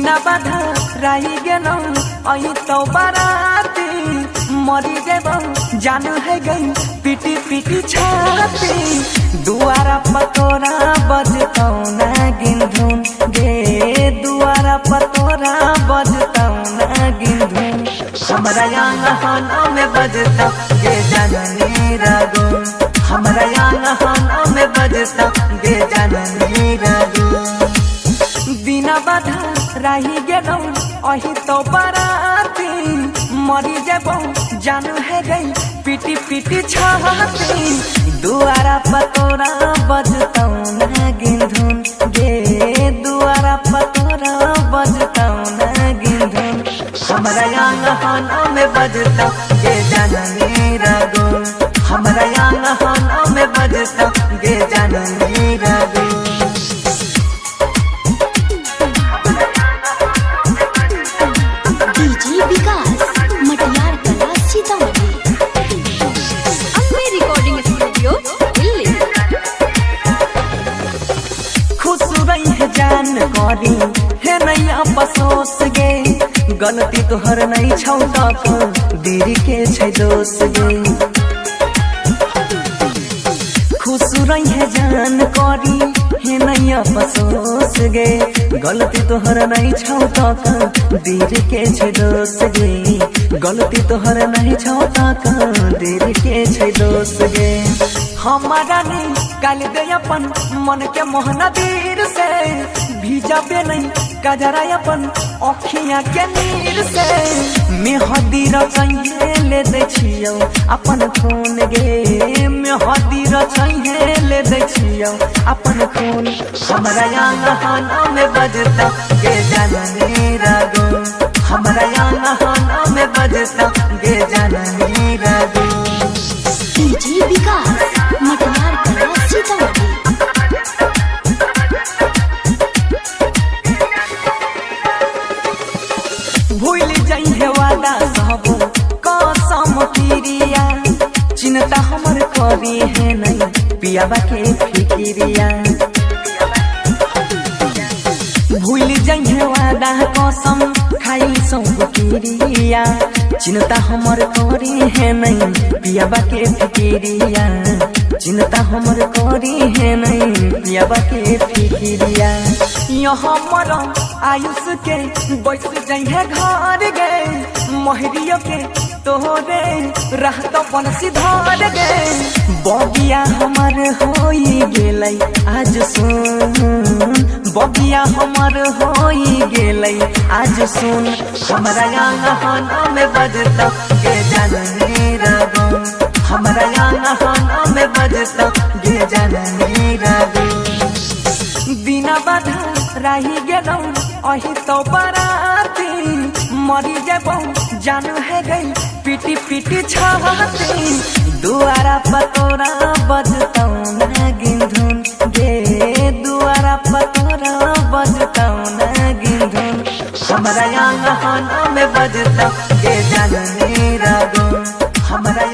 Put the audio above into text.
बिना बाधा रही गेलौ अही तो बाराती मरी जेबौ जानू है गई पीटी पीटी छाती दुआरा पतोरा बजतौ ना गिनधुन गे दुआरा पतोरा बजतौ ना गिनधुन हमरा आंगन में बजतौ गे जननी रागुन हमरा आंगन में बजतौ गे जननी रागुन बिना बाधा रही गेलौ अही तो बाराती मरी जेबौ जानू है गई पीटी पीटी छाती दुआरा पतोरा बजतौ ना गिनधुन गे दुआरा पतोरा बजतौ ना गिनधुन हमरा आंगन में बजतौ गे जननी रागुन हमरा आंगन में बजतौ गे जननी रागुन जान करी हे नैया अफसोस गे गलती तोहर नहीं छौ तक देरी के छै दोष गे खुश रही है जान करी हे नैया अफसोस गे गलती तोहर नहीं छौ तक देरी के छै दोष गे गलती तोहर नहीं छौ तक देरी के छै दोष गे हमारा निकाल दे अपन मन के मोहना दीर से भीजाबे नहीं कजरा अपन अखियां के नीर से मेहदी रचैहे ले दे छियौ अपन खून गे मेहदी रचैहे ले दे छियौ अपन खून हमरा आंगन में बजतौ गे जननी रागुन हमरा आंगन में बजतौ गे जननी रागुन डीजे विकास मटियार कला सीतामढ़ी भूल जाइए वादा सब कसम क्रिया चिंता हमर करी है नहीं पियाबा के फिक्रिया भूल जाइए वादा कसम खाई सब क्रिया चिंता हमर करी है नहीं पियाबा के फिक्रिया चिंता हमर करी है नहीं पियाबा के फिक्रिया यहाँ मर आयुष के बैठ जाइए घर गे महरियो के तोहरे राह तो बंसी धर गे बगिया हमर होई गेलै आज सुन बगिया हमर होई गेलै आज सुन हमरा आंगन में बजतौ गे जननी रागुन हमरा आंगन में बजतौ गे जननी रागुन बिना बाधा रही गेलौ अही तो बाराती मरी जेबौ जानू है गई पीटी पीटी छाती दुआरा पतोरा बजतौ ना गिनधुन गे दुआरा पतोरा बजतौ ना गिनधुन हमरा आंगन में बजतौ गे जननी रागुन हमरा